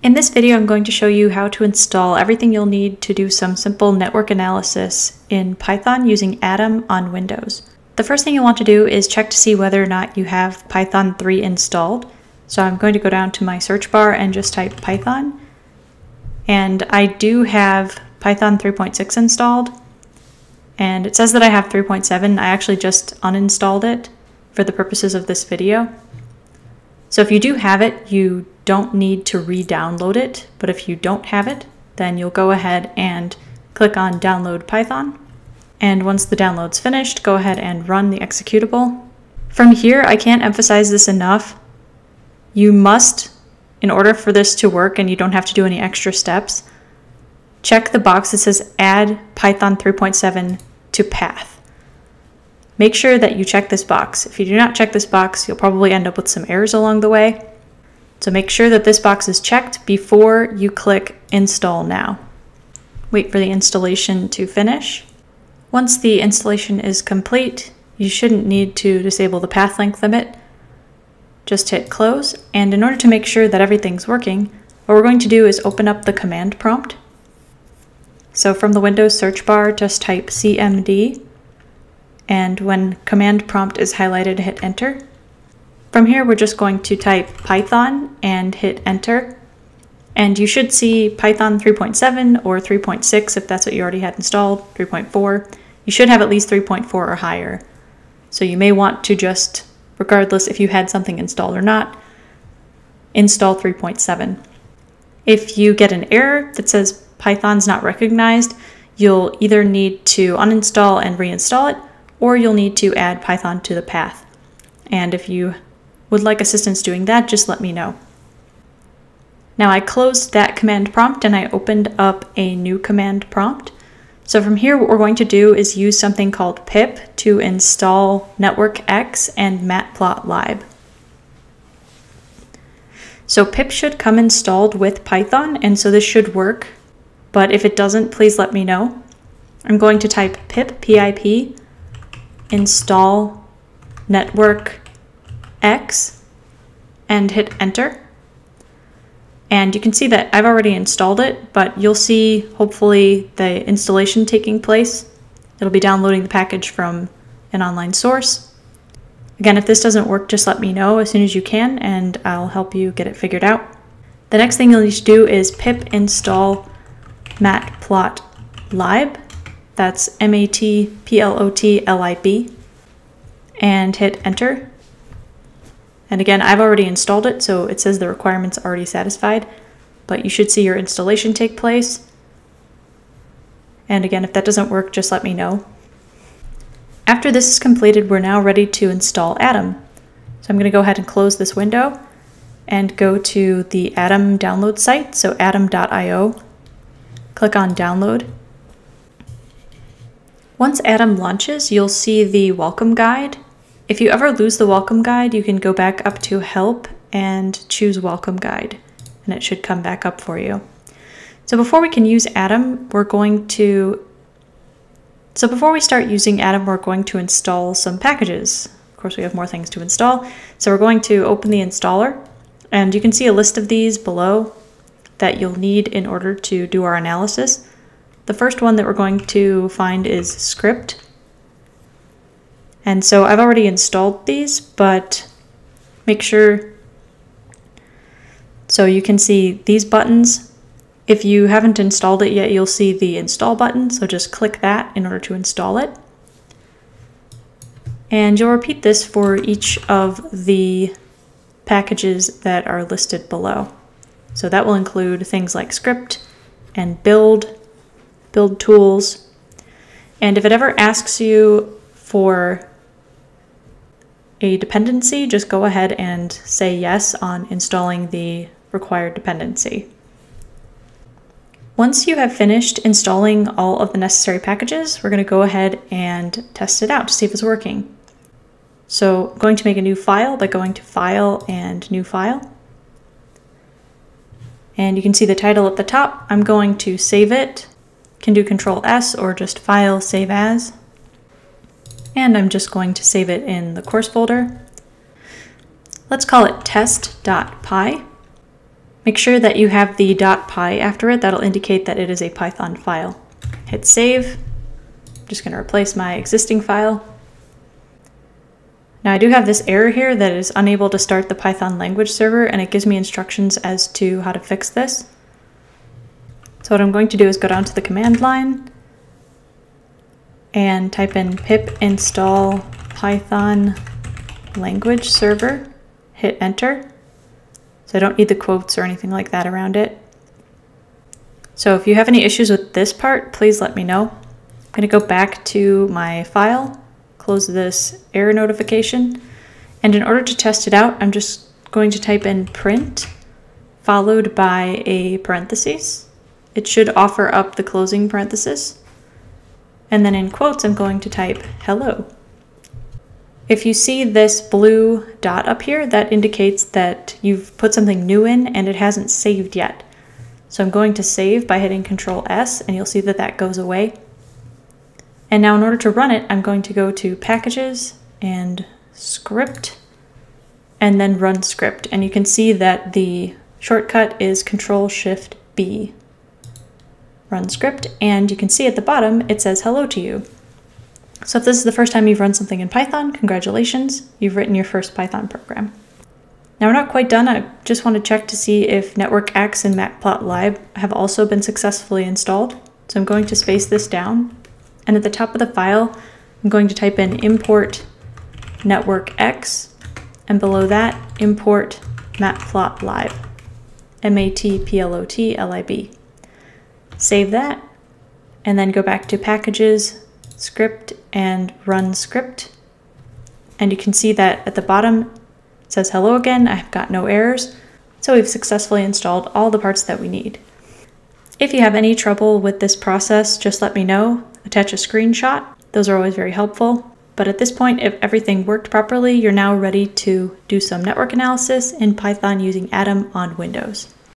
In this video, I'm going to show you how to install everything you'll need to do some simple network analysis in Python using Atom on Windows. The first thing you'll want to do is check to see whether or not you have Python 3 installed. So I'm going to go down to my search bar and just type Python. And I do have Python 3.6 installed. And it says that I have 3.7. I actually just uninstalled it for the purposes of this video. So if you do have it, you don't need to re-download it, but if you don't have it, then you'll go ahead and click on Download Python. And once the download's finished, go ahead and run the executable. From here, I can't emphasize this enough. You must, in order for this to work and you don't have to do any extra steps, check the box that says Add Python 3.7 to Path. Make sure that you check this box. If you do not check this box, you'll probably end up with some errors along the way. So make sure that this box is checked before you click Install Now. Wait for the installation to finish. Once the installation is complete, you shouldn't need to disable the path length limit. Just hit close, and in order to make sure that everything's working, what we're going to do is open up the command prompt. So from the Windows search bar, just type CMD, and when command prompt is highlighted, hit enter. From here, we're just going to type Python and hit enter. And you should see Python 3.7 or 3.6 if that's what you already had installed, 3.4. You should have at least 3.4 or higher. So you may want to just, regardless if you had something installed or not, install 3.7. If you get an error that says Python's not recognized, you'll either need to uninstall and reinstall it, or you'll need to add Python to the path. And if you would like assistance doing that, just let me know. Now I closed that command prompt and I opened up a new command prompt. So from here, what we're going to do is use something called Pip to install NetworkX and Matplot Lib. So Pip should come installed with Python, and so this should work. But if it doesn't, please let me know. I'm going to type pip, P-I-P, install NetworkX, and hit enter. And you can see that I've already installed it, but you'll see hopefully the installation taking place. It'll be downloading the package from an online source. Again, if this doesn't work, just let me know as soon as you can, and I'll help you get it figured out. The next thing you'll need to do is pip install Matplot Lib. That's M-A-T-P-L-O-T-L-I-B, and hit enter. And again, I've already installed it, so it says the requirements are already satisfied, but you should see your installation take place. And again, if that doesn't work, just let me know. After this is completed, we're now ready to install Atom. So I'm going to go ahead and close this window and go to the Atom download site, so atom.io. Click on download. Once Atom launches, you'll see the welcome guide. If you ever lose the welcome guide, you can go back up to help and choose welcome guide, and it should come back up for you. So before we can use Atom, before we start using Atom, we're going to install some packages. Of course, we have more things to install. So we're going to open the installer, and you can see a list of these below that you'll need in order to do our analysis. The first one that we're going to find is script. And so I've already installed these, but make sure, so you can see these buttons. If you haven't installed it yet, you'll see the install button, so just click that in order to install it. And you'll repeat this for each of the packages that are listed below. So that will include things like script and build tools. And if it ever asks you for a dependency, just go ahead and say yes on installing the required dependency. Once you have finished installing all of the necessary packages, we're going to go ahead and test it out to see if it's working. So I'm going to make a new file by going to File and New File. And you can see the title at the top. I'm going to save it. Can do Control S or just File, Save As. And I'm just going to save it in the course folder. Let's call it test.py. Make sure that you have the .py after it. That'll indicate that it is a Python file. Hit save. I'm just going to replace my existing file. Now I do have this error here that is unable to start the Python language server, and it gives me instructions as to how to fix this. So what I'm going to do is go down to the command line and type in pip install Python language server, hit enter. So I don't need the quotes or anything like that around it. So if you have any issues with this part, please let me know. I'm going to go back to my file, close this error notification, and in order to test it out, I'm just going to type in print followed by a parentheses. It should offer up the closing parenthesis. And then in quotes, I'm going to type hello. If you see this blue dot up here, that indicates that you've put something new in and it hasn't saved yet. So I'm going to save by hitting Control S, and you'll see that that goes away. And now in order to run it, I'm going to go to Packages and Script, and then Run Script. And you can see that the shortcut is Control-Shift-B. Run script, and you can see at the bottom it says hello to you. So if this is the first time you've run something in Python, congratulations, you've written your first Python program. Now we're not quite done. I just want to check to see if NetworkX and Matplot Lib have also been successfully installed. So I'm going to space this down, and at the top of the file I'm going to type in import NetworkX, and below that import Matplot Lib, M-A-T-P-L-O-T-L-I-B. Save that, and then go back to Packages, Script, and Run Script. And you can see that at the bottom it says hello again. I've got no errors. So we've successfully installed all the parts that we need. If you have any trouble with this process, just let me know. Attach a screenshot. Those are always very helpful. But at this point, if everything worked properly, you're now ready to do some network analysis in Python using Atom on Windows.